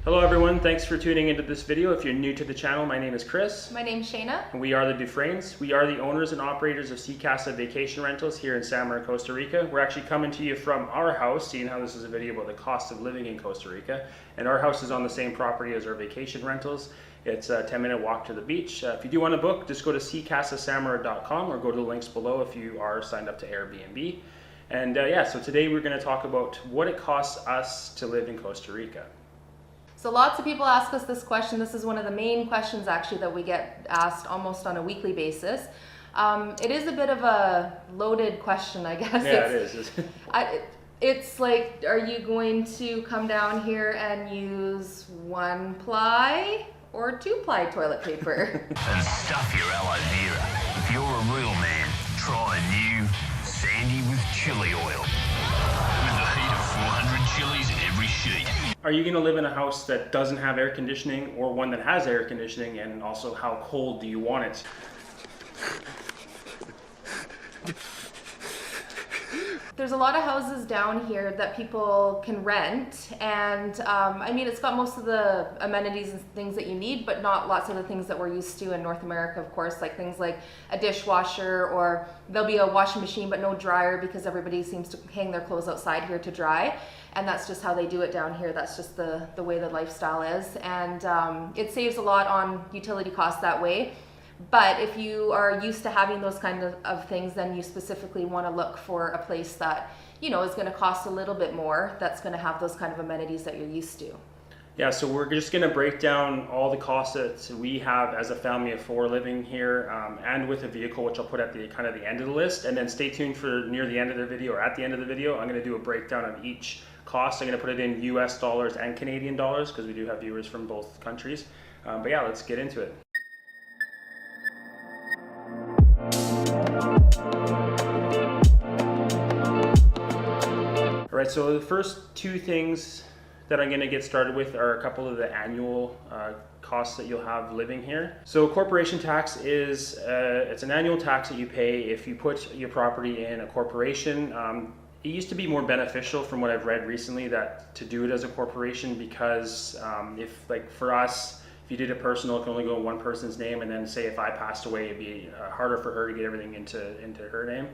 Hello everyone, thanks for tuning into this video. If you're new to the channel, my name is Chris. My name's Shayna. And we are the Dufresnes. We are the owners and operators of Casa Vacation Rentals here in Samara, Costa Rica. We're actually coming to you from our house, seeing how this is a video about the cost of living in Costa Rica. And our house is on the same property as our vacation rentals. It's a 10-minute walk to the beach. If you do want to book, just go to casasamara.com or go to the links below if you are signed up to Airbnb. And so today we're going to talk about what it costs us to live in Costa Rica. So lots of people ask us this question. This is one of the main questions actually that we get asked almost on a weekly basis. It is a bit of a loaded question, I guess. Yeah, it is. It's like, are you going to come down here and use 1-ply or 2-ply toilet paper? And stuff your aloe vera. If you're a real man, try a new sandy with chili oil. With the heat of 400 chilies in every sheet. Are you going to live in a house that doesn't have air conditioning or one that has air conditioning, and also how cold do you want it? There's a lot of houses down here that people can rent, and I mean, it's got most of the amenities and things that you need, but not lots of the things that we're used to in North America, of course, like things like a dishwasher, or there'll be a washing machine but no dryer because everybody seems to hang their clothes outside here to dry, and that's just how they do it down here. That's just the way the lifestyle is, and it saves a lot on utility costs that way. But if you are used to having those kind of things, then you specifically want to look for a place that, you know, is going to cost a little bit more, that's going to have those kind of amenities that you're used to. Yeah, so we're just going to break down all the costs that we have as a family of 4 living here, and with a vehicle, which I'll put at the end of the list. And then stay tuned for near the end of the video, or at the end of the video, I'm going to do a breakdown of each cost. I'm going to put it in US dollars and Canadian dollars because we do have viewers from both countries. But yeah, let's get into it. All right, so the first 2 things that I'm going to get started with are a couple of the annual costs that you'll have living here. So corporation tax is it's an annual tax that you pay if you put your property in a corporation. It used to be more beneficial, from what I've read recently, that to do it as a corporation, because if, like for us, if you did it personal, it can only go in one person's name, and then say if I passed away, it'd be harder for her to get everything into her name.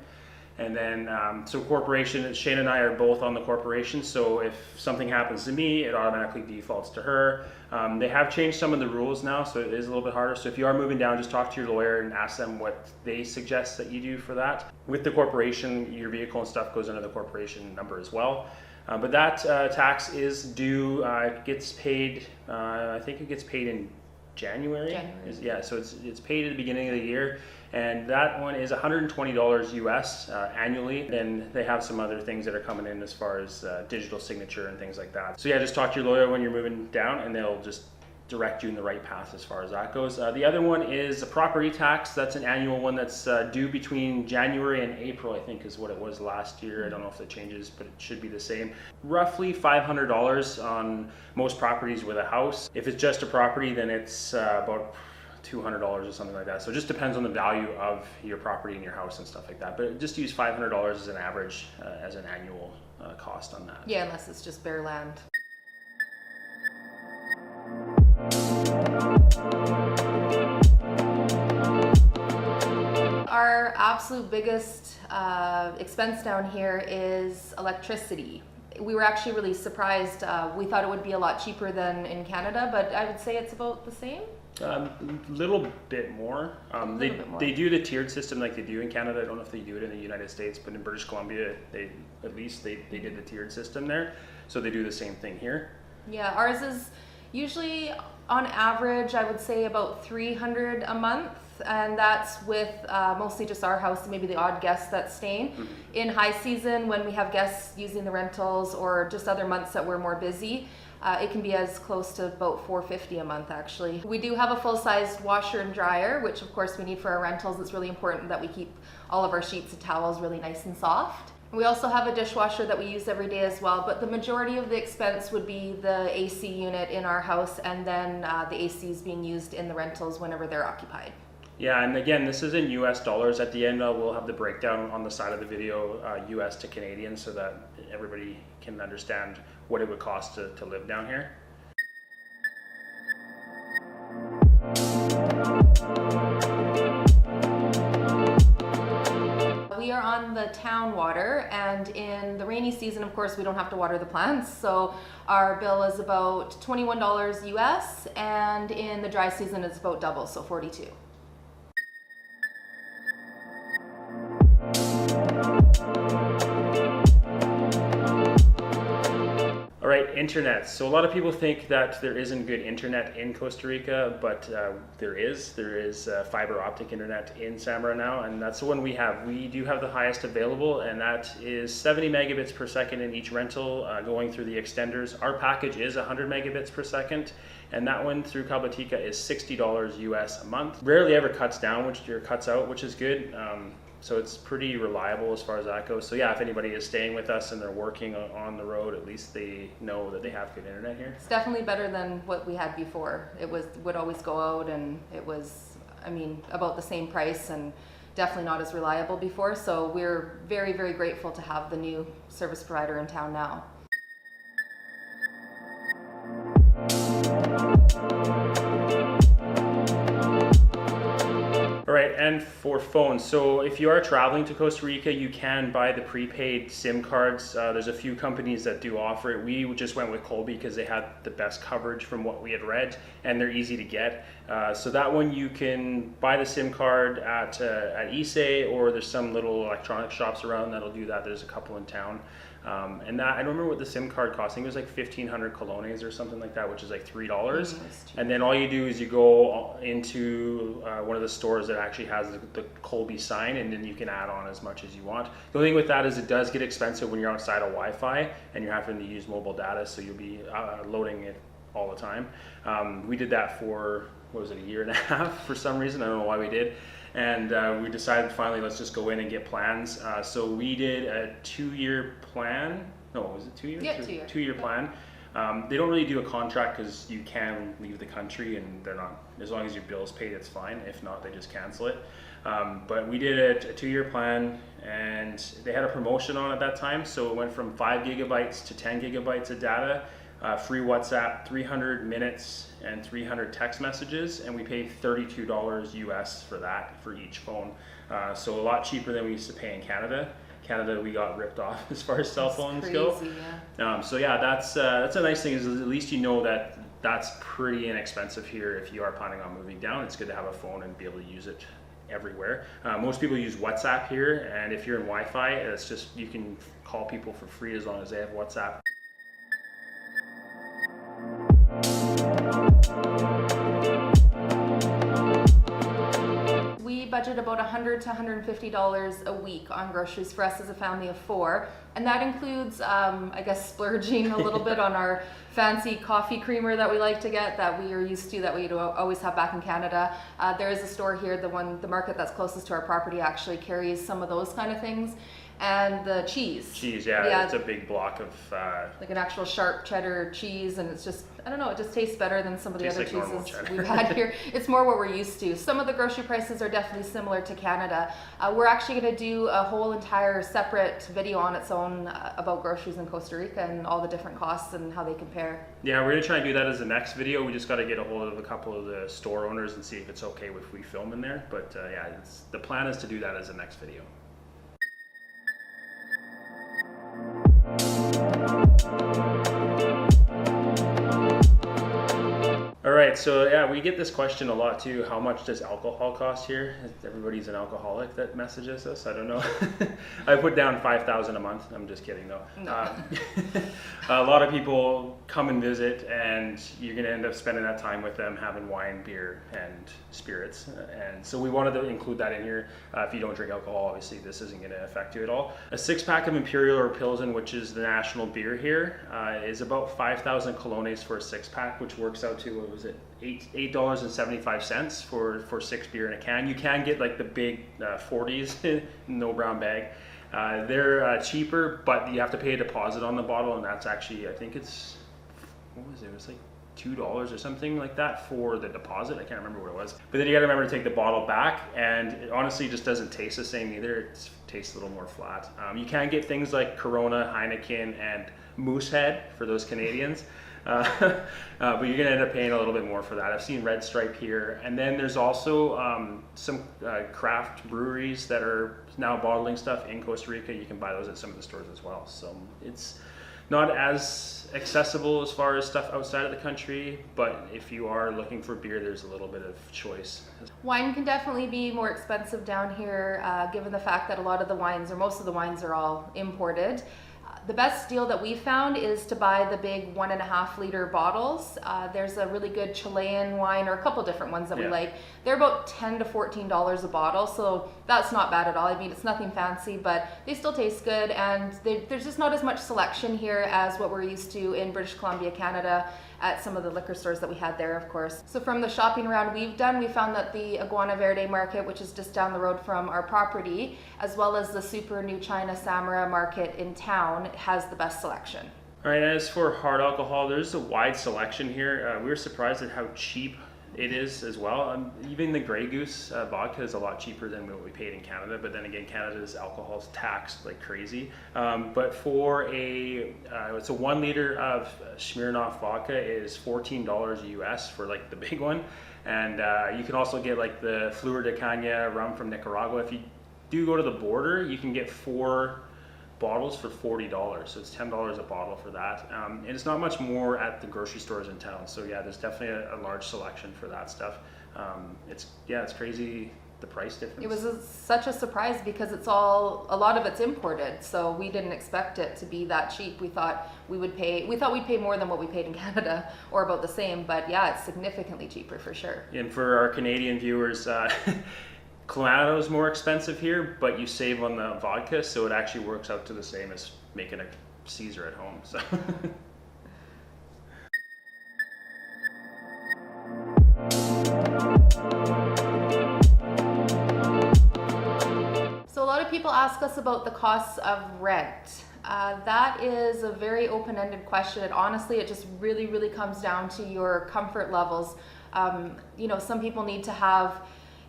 And then, so corporation, Shane and I are both on the corporation, so if something happens to me, it automatically defaults to her. They have changed some of the rules now, so it is a little bit harder. So if you are moving down, just talk to your lawyer and ask them what they suggest that you do for that. With the corporation, your vehicle and stuff goes under the corporation number as well. But that tax is due, it gets paid, I think it gets paid in January. Yeah, so it's paid at the beginning of the year, and that one is $120 US annually. Then they have some other things that are coming in as far as digital signature and things like that. So yeah, just talk to your lawyer when you're moving down, and they'll just direct you in the right path as far as that goes. The other one is a property tax. That's an annual one that's due between January and April, I think is what it was last year. I don't know if that changes, but it should be the same. Roughly $500 on most properties with a house. If it's just a property, then it's about $200 or something like that. So it just depends on the value of your property and your house and stuff like that. But just use $500 as an average, as an annual cost on that. Yeah, unless it's just bare land. Our absolute biggest expense down here is electricity. We were actually really surprised. We thought it would be a lot cheaper than in Canada, but I would say it's about the same. A little bit more. They do the tiered system like they do in Canada. I don't know if they do it in the United States, but in British Columbia, they did the tiered system there. So they do the same thing here. Yeah, ours is usually on average, I would say about $300 a month, and that's with mostly just our house, maybe the odd guest that's staying. Mm-hmm. In high season, when we have guests using the rentals, or just other months that we're more busy, it can be as close to about $450 a month actually. We do have a full-sized washer and dryer, which of course we need for our rentals. It's really important that we keep all of our sheets and towels really nice and soft. We also have a dishwasher that we use every day as well, but the majority of the expense would be the AC unit in our house, and then the AC is being used in the rentals whenever they're occupied. Yeah, and again, this is in US dollars. At the end, we'll have the breakdown on the side of the video, US to Canadian, so that everybody can understand what it would cost to live down here. and in the rainy season, of course, we don't have to water the plants, so our bill is about $21 US, and in the dry season it's about double, so 42. All right, internet. So a lot of people think that there isn't good internet in Costa Rica, but there is. There is fiber optic internet in Samara now, and that's the one we have. We do have the highest available, and that is 70 megabits per second in each rental going through the extenders. Our package is 100 megabits per second, and that one through Cabletica is $60 US a month. Rarely ever cuts out, which is good. So it's pretty reliable as far as that goes. So yeah, if anybody is staying with us and they're working on the road, at least they know that they have good internet here. It's definitely better than what we had before. It would always go out, and it was, I mean, about the same price and definitely not as reliable before. So we're very, very grateful to have the new service provider in town now. All right, and for phones, so if you are traveling to Costa Rica, you can buy the prepaid SIM cards. There's a few companies that do offer it. We just went with Colby because they had the best coverage from what we had read, and they're easy to get. So that one you can buy the SIM card at eSIM, or there's some little electronic shops around that'll do that. There's a couple in town. And that, I don't remember what the SIM card cost. I think it was like 1,500 colones or something like that, which is like $3. And then all you do is you go into one of the stores that actually has the Colby sign, and then you can add on as much as you want. The only thing with that is it does get expensive when you're outside of Wi-Fi and you're having to use mobile data, so you'll be loading it all the time. We did that for, what was it, a year and a half for some reason. I don't know why we did. And we decided finally, let's just go in and get plans. So we did a 2-year plan. No, was it 2 years? Yeah, 2 years. 2-year plan. They don't really do a contract because you can leave the country, and they're not, as long as your bill's paid, it's fine. If not, they just cancel it. But we did a 2-year plan, and they had a promotion on at that time. So it went from 5 gigabytes to 10 gigabytes of data. Free WhatsApp, 300 minutes and 300 text messages, and we paid $32 US for that for each phone. So a lot cheaper than we used to pay in Canada. Canada, we got ripped off as far as cell phones go. Yeah. So yeah, that's a nice thing, is at least you know that that's pretty inexpensive here. If you are planning on moving down, it's good to have a phone and be able to use it everywhere. Most people use WhatsApp here, and if you're in Wi-Fi, it's just, you can call people for free as long as they have WhatsApp. We budget about $100 to $150 a week on groceries for us as a family of 4, and that includes, I guess, splurging a little bit on our fancy coffee creamer that we like to get, that we are used to, that we always have back in Canada. There is a store here, the market that's closest to our property actually carries some of those kind of things. And the cheese. Cheese, yeah, it's a big block of... like an actual sharp cheddar cheese, and it's just, I don't know, it just tastes better than some of the other like cheeses we've had here. It's more what we're used to. Some of the grocery prices are definitely similar to Canada. We're actually going to do a whole entire separate video on its own about groceries in Costa Rica and all the different costs and how they compare. Yeah, we're going to try and do that as the next video. We just got to get a hold of a couple of the store owners and see if it's okay if we film in there. But yeah, the plan is to do that as the next video. All right, so yeah, we get this question a lot too. How much does alcohol cost here? Everybody's an alcoholic that messages us. I don't know. I put down $5,000 a month. I'm just kidding though. No. A lot of people come and visit, and you're going to end up spending that time with them having wine, beer, and spirits. And so we wanted to include that in here. If you don't drink alcohol, obviously this isn't going to affect you at all. A 6-pack of Imperial or Pilsen, which is the national beer here, is about 5,000 colones for a 6-pack, which works out to, what was it, $8.75 for 6 beer in a can. You can get like the big 40s, no brown bag. They're cheaper, but you have to pay a deposit on the bottle, and that's actually, I think it's, what was it? It was like $2 or something like that for the deposit. I can't remember what it was. But then you got to remember to take the bottle back, and it honestly just doesn't taste the same either. It tastes a little more flat. You can get things like Corona, Heineken, and Moosehead for those Canadians. But you're gonna end up paying a little bit more for that. I've seen Red Stripe here, and then there's also some craft breweries that are now bottling stuff in Costa Rica. You can buy those at some of the stores as well. So it's not as accessible as far as stuff outside of the country, but if you are looking for beer, there's a little bit of choice. Wine can definitely be more expensive down here, given the fact that a lot of the wines, or most of the wines, are all imported. The best deal that we found is to buy the big 1.5 liter bottles. There's a really good Chilean wine, or a couple different ones that we like. They're about $10 to $14 a bottle, so that's not bad at all. I mean, it's nothing fancy, but they still taste good, and there's just not as much selection here as what we're used to in British Columbia, Canada, at some of the liquor stores that we had there, of course. So from the shopping around we've done, we found that the Iguana Verde market, which is just down the road from our property, as well as the super new China Samara market in town, has the best selection. All right, as for hard alcohol, there's a wide selection here. We were surprised at how cheap it is as well. Even the Grey Goose vodka is a lot cheaper than what we paid in Canada, but then again, Canada's alcohol is taxed like crazy. But for it's a 1 liter of Smirnoff vodka is $14 US for like the big one. And you can also get like the Flor de Caña rum from Nicaragua. If you do go to the border, you can get 4 bottles for $40, so it's $10 a bottle for that, and it's not much more at the grocery stores in town. So yeah, there's definitely a large selection for that stuff. It's crazy, the price difference. It was such a surprise because a lot of it's imported, so we didn't expect it to be that cheap. We thought we'd pay more than what we paid in Canada, or about the same, but yeah, it's significantly cheaper for sure. And for our Canadian viewers, Clamato is more expensive here, but you save on the vodka, so it actually works out to the same as making a Caesar at home. So. So a lot of people ask us about the costs of rent. That is a very open-ended question, and honestly, it just really, really comes down to your comfort levels. Some people need to have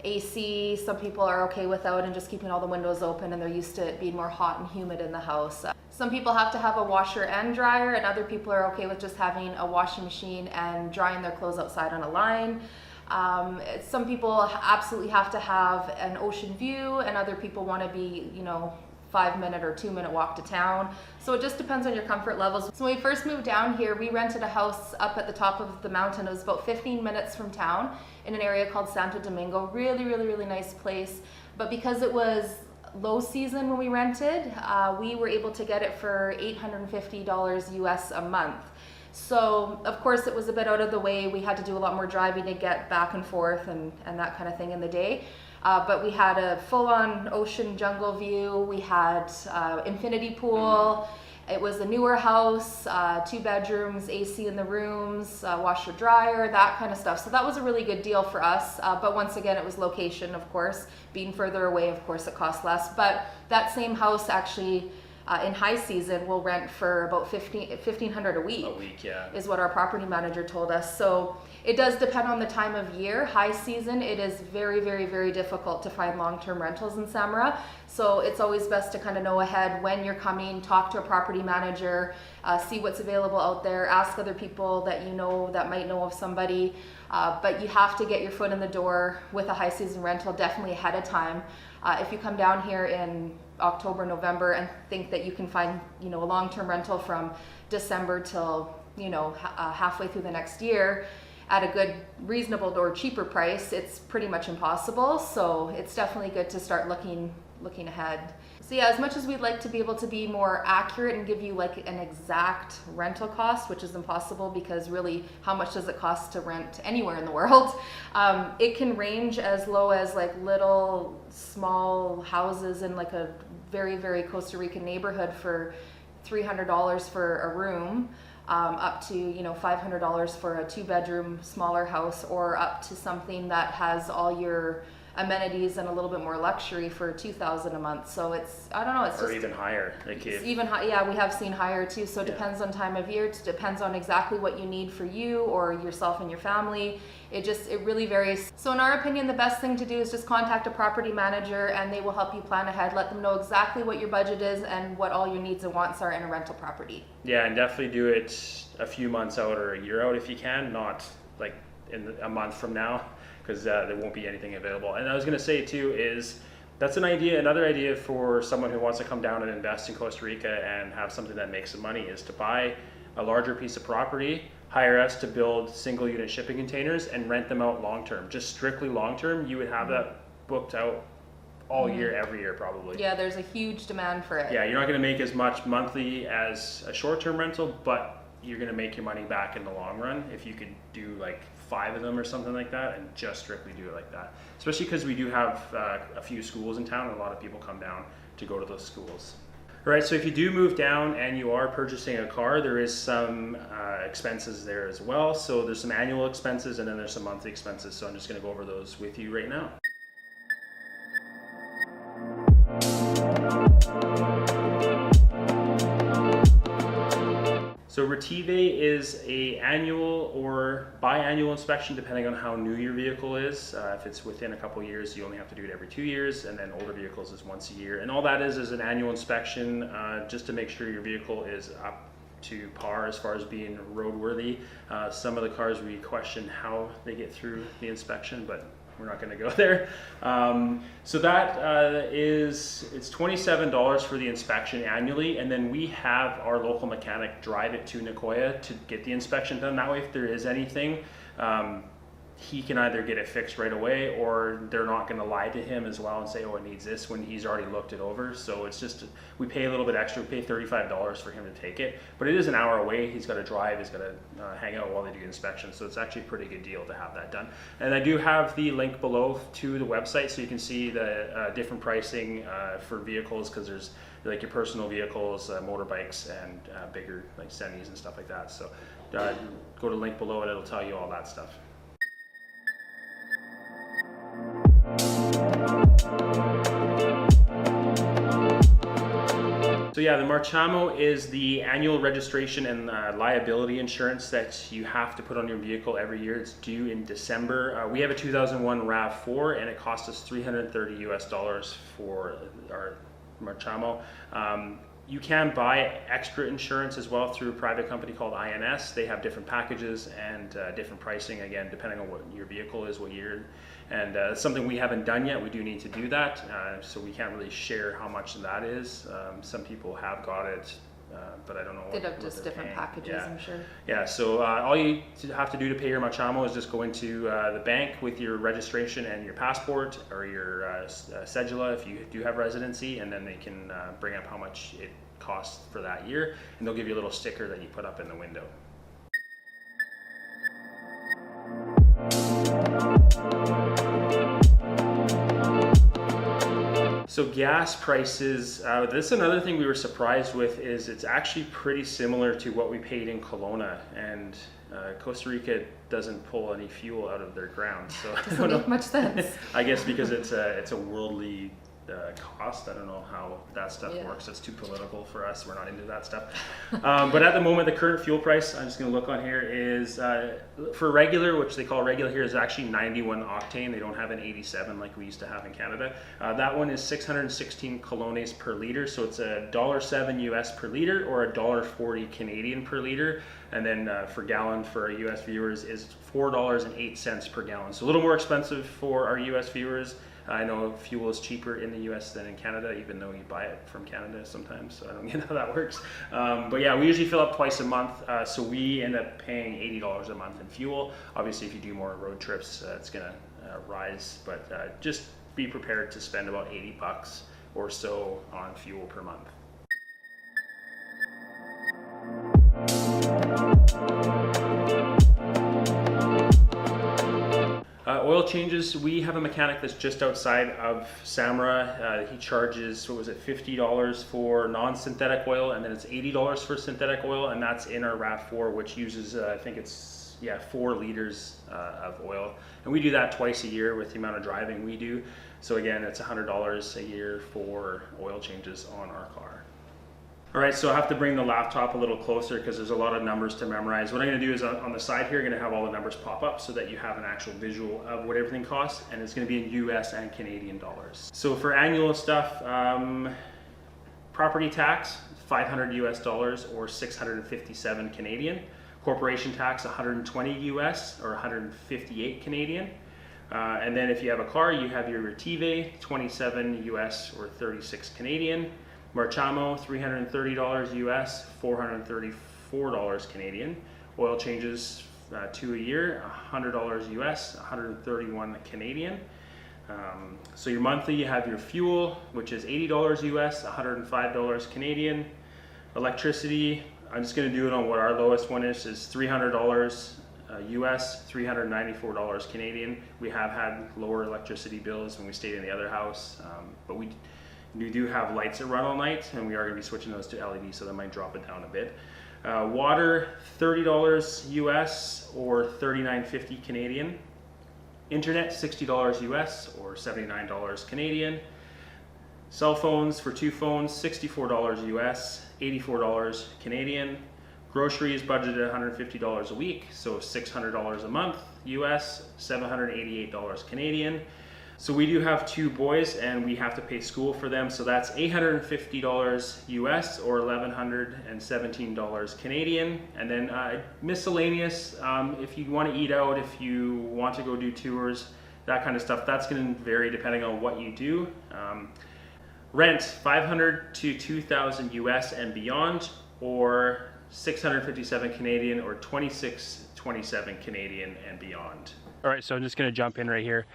AC, some people are okay without and just keeping all the windows open, and they're used to it being more hot and humid in the house. Some people have to have a washer and dryer, and other people are okay with just having a washing machine and drying their clothes outside on a line. Some people absolutely have to have an ocean view, and other people want to be, 5-minute or 2-minute walk to town. So it just depends on your comfort levels. So when we first moved down here, we rented a house up at the top of the mountain. It was about 15 minutes from town in an area called Santo Domingo. Really, really, really nice place. But because it was low season when we rented, we were able to get it for $850 US a month. So of course it was a bit out of the way. We had to do a lot more driving to get back and forth and that kind of thing in the day. But we had a full-on ocean jungle view. We had infinity pool. It was a newer house, 2 bedrooms, AC in the rooms, washer dryer, that kind of stuff. So that was a really good deal for us. But once again, it was location, of course. Being further away, of course, it costs less. But that same house actually, in high season, will rent for about $1,500 a week. A week, yeah. Is what our property manager told us. So it does depend on the time of year. High season, it is very, very, very difficult to find long-term rentals in Samara. So it's always best to kind of know ahead when you're coming, talk to a property manager, see what's available out there, ask other people that you know that might know of somebody. But you have to get your foot in the door with a high season rental definitely ahead of time. If you come down here in October, November and think that you can find, a long-term rental from December till, halfway through the next year at a good, reasonable or cheaper price, it's pretty much impossible. So it's definitely good to start looking ahead. So yeah, as much as we'd like to be able to be more accurate and give you like an exact rental cost, which is impossible because really how much does it cost to rent anywhere in the world? It can range as low as like little small houses in like a very, very Costa Rican neighborhood for $300 for a room, up to $500 for a 2-bedroom smaller house, or up to something that has all your amenities and a little bit more luxury for $2,000 a month. So it's, I don't know, it's or just even higher. Like it's even high. Yeah, we have seen higher too. So it depends on time of year. It depends on exactly what you need for you or yourself and your family. It really varies. So in our opinion, the best thing to do is just contact a property manager, and they will help you plan ahead. Let them know exactly what your budget is and what all your needs and wants are in a rental property. Yeah, and definitely do it a few months out or a year out if you can, not like a month from now, because there won't be anything available. And I was going to say too is that's another idea for someone who wants to come down and invest in Costa Rica and have something that makes some money, is to buy a larger piece of property, hire us to build single unit shipping containers and rent them out long term, just strictly long term. You would have that booked out all year, every year probably. Yeah, there's a huge demand for it. Yeah, you're not going to make as much monthly as a short-term rental, but you're going to make your money back in the long run if you could do like 5 of them or something like that and just strictly do it like that. Especially because we do have a few schools in town and a lot of people come down to go to those schools. All right, so if you do move down and you are purchasing a car, there is some expenses there as well. So there's some annual expenses and then there's some monthly expenses. So I'm just going to go over those with you right now. So Retive is a annual or biannual inspection depending on how new your vehicle is. If it's within a couple years, you only have to do it every 2 years, and then older vehicles is once a year. And all that is an annual inspection just to make sure your vehicle is up to par as far as being roadworthy. Some of the cars we question how they get through the inspection, but we're not going to go there. So that it's $27 for the inspection annually, and then we have our local mechanic drive it to Nicoya to get the inspection done. That way, if there is anything, he can either get it fixed right away, or they're not going to lie to him as well and say, oh, it needs this, when he's already looked it over. So it's just, we pay a little bit extra. We pay $35 for him to take it, but it is an hour away. He's got to drive, he's got to hang out while they do inspection. So it's actually a pretty good deal to have that done. And I do have the link below to the website so you can see the different pricing for vehicles, because there's like your personal vehicles, motorbikes, and bigger like semis and stuff like that. So go to the link below and it'll tell you all that stuff. So yeah, the Marchamo is the annual registration and liability insurance that you have to put on your vehicle every year. It's due in December. We have a 2001 RAV4 and it cost us $330 for our Marchamo. You can buy extra insurance as well through a private company called INS. They have different packages and different pricing, again, depending on what your vehicle is, what year. And it's something we haven't done yet. We do need to do that, so we can't really share how much that is. Some people have got it, but I don't know. They'd have just different packages, yeah. I'm sure. Yeah, so all you have to do to pay your Marchamo is just go into the bank with your registration and your passport, or your cedula if you do have residency, and then they can bring up how much it costs for that year, and they'll give you a little sticker that you put up in the window. So gas prices, this is another thing we were surprised with, is it's actually pretty similar to what we paid in Kelowna, and Costa Rica doesn't pull any fuel out of their ground, so Doesn't make much sense. I guess because it's a worldly cost. I don't know how that stuff works. It's too political for us. We're not into that stuff. But at the moment, the current fuel price, I'm just going to look on here, is for regular, which they call regular here, is actually 91 octane. They don't have an 87 like we used to have in Canada. That one is 616 colones per liter. So it's $1.07 US per liter, or $1.40 Canadian per liter. And then for gallon for our US viewers is $4.08 per gallon. So a little more expensive for our US viewers. I know fuel is cheaper in the US than in Canada, even though you buy it from Canada sometimes, so I don't get how that works. But yeah, we usually fill up twice a month, so we end up paying $80 a month in fuel. Obviously, if you do more road trips, it's gonna rise, but just be prepared to spend about $80 or so on fuel per month. Oil changes, we have a mechanic that's just outside of Samara. He charges, what was it, $50 for non-synthetic oil, and then it's $80 for synthetic oil, and that's in our RAV4, which uses, I think it's, 4 liters of oil. And we do that twice a year with the amount of driving we do. So again, it's $100 a year for oil changes on our car. All right, so I have to bring the laptop a little closer because there's a lot of numbers to memorize. What I'm gonna do is on the side here, I'm gonna have all the numbers pop up so that you have an actual visual of what everything costs, and it's gonna be in US and Canadian dollars. So for annual stuff, property tax, $500 US or 657 Canadian. Corporation tax 120 US or 158 Canadian. And then if you have a car, you have your Retive, 27 US or 36 Canadian. Marchamo, $330 US, $434 Canadian. Oil changes 2 a year, $100 US, 131 Canadian. So your monthly, you have your fuel, which is $80 US, $105 Canadian. Electricity, I'm just going to do it on what our lowest one is $300 US, $394 Canadian. We have had lower electricity bills when we stayed in the other house, but we do have lights that run all night, and we are going to be switching those to LED, so that might drop it down a bit. Water, $30 US or $39.50 Canadian. Internet, $60 US or $79 Canadian. Cell phones for 2 phones, $64 US, $84 Canadian. Groceries budgeted $150 a week, so $600 a month US, $788 Canadian. So we do have 2 boys and we have to pay school for them, so that's $850 US or $1,117 Canadian. And then miscellaneous, if you want to eat out, if you want to go do tours, that kind of stuff, that's going to vary depending on what you do. Rent, $500 to $2,000 US and beyond, or $657 Canadian or $26.27 Canadian and beyond. All right, so I'm just going to jump in right here.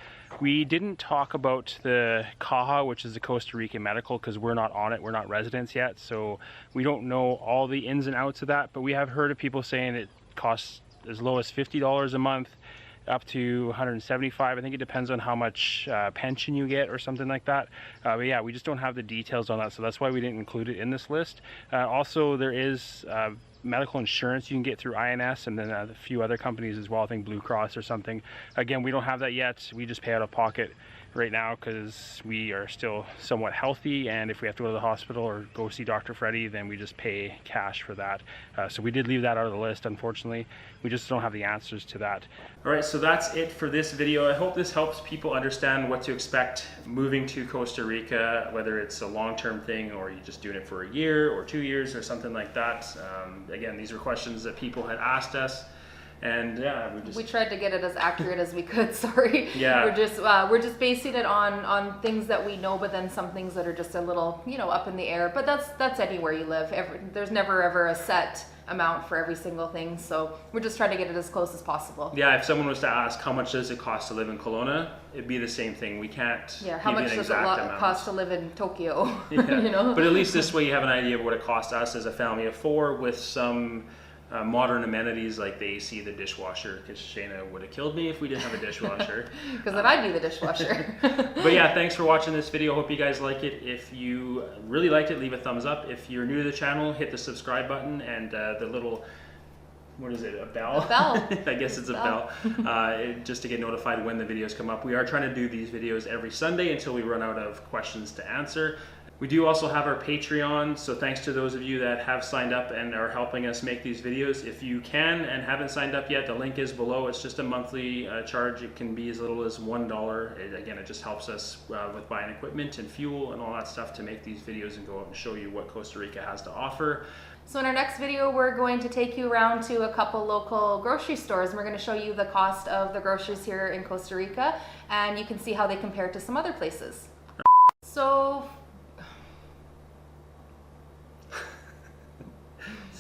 We didn't talk about the CAHA, which is the Costa Rican medical, because we're not on it. We're not residents yet, so we don't know all the ins and outs of that. But we have heard of people saying it costs as low as $50 a month, up to $175. I think it depends on how much pension you get or something like that. But yeah, we just don't have the details on that, so that's why we didn't include it in this list. Also, there is medical insurance you can get through INS, and then a few other companies as well, I think Blue Cross or something. Again, we don't have that yet. We just pay out of pocket right now because we are still somewhat healthy, and if we have to go to the hospital or go see Dr. Freddy, then we just pay cash for that. So we did leave that out of the list, unfortunately. We just don't have the answers to that. All right, so that's it for this video. I hope this helps people understand what to expect moving to Costa Rica, whether it's a long-term thing or you're just doing it for a year or 2 years or something like that. Again, these are questions that people had asked us. And yeah, we tried to get it as accurate as we could. Sorry. Yeah. We're just basing it on things that we know, but then some things that are just a little, up in the air. But that's anywhere you live. There's never ever a set amount for every single thing. So we're just trying to get it as close as possible. Yeah. If someone was to ask how much does it cost to live in Kelowna, it'd be the same thing. We can't. Yeah. How much does it cost to live in Tokyo? Yeah. But at least this way you have an idea of what it costs us as a family of 4 with some modern amenities like the AC, the dishwasher, because Shayna would have killed me if we didn't have a dishwasher. Because then I'd be the dishwasher. But yeah, thanks for watching this video. Hope you guys like it. If you really liked it, leave a thumbs up. If you're new to the channel, hit the subscribe button and the little, what is it, a bell? A bell. I guess it's a bell. Just to get notified when the videos come up. We are trying to do these videos every Sunday until we run out of questions to answer. We do also have our Patreon, so thanks to those of you that have signed up and are helping us make these videos. If you can and haven't signed up yet, the link is below. It's just a monthly charge. It can be as little as $1. Again, it just helps us with buying equipment and fuel and all that stuff to make these videos and go out and show you what Costa Rica has to offer. So in our next video, we're going to take you around to a couple local grocery stores, and we're going to show you the cost of the groceries here in Costa Rica, and you can see how they compare to some other places. So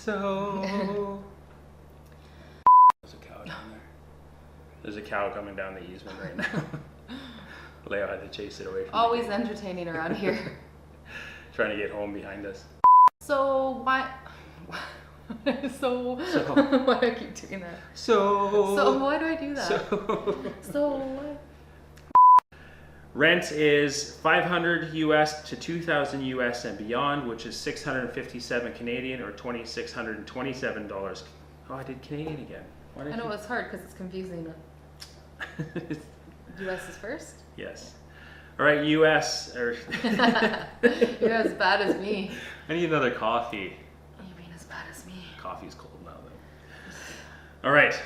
there's a cow down there. There's a cow coming down the easement right now. Leo had to chase it away from always entertaining around here. Trying to get home behind us. So why why do I keep doing that? So why do I do that? So what? Rent is $500 US to $2,000 US and beyond, which is $657 Canadian or $2,627. Oh, I did Canadian again. I know it's hard because it's confusing. US is first? Yes. All right, US. You're as bad as me. I need another coffee. You mean as bad as me? Coffee's cold now, though. All right.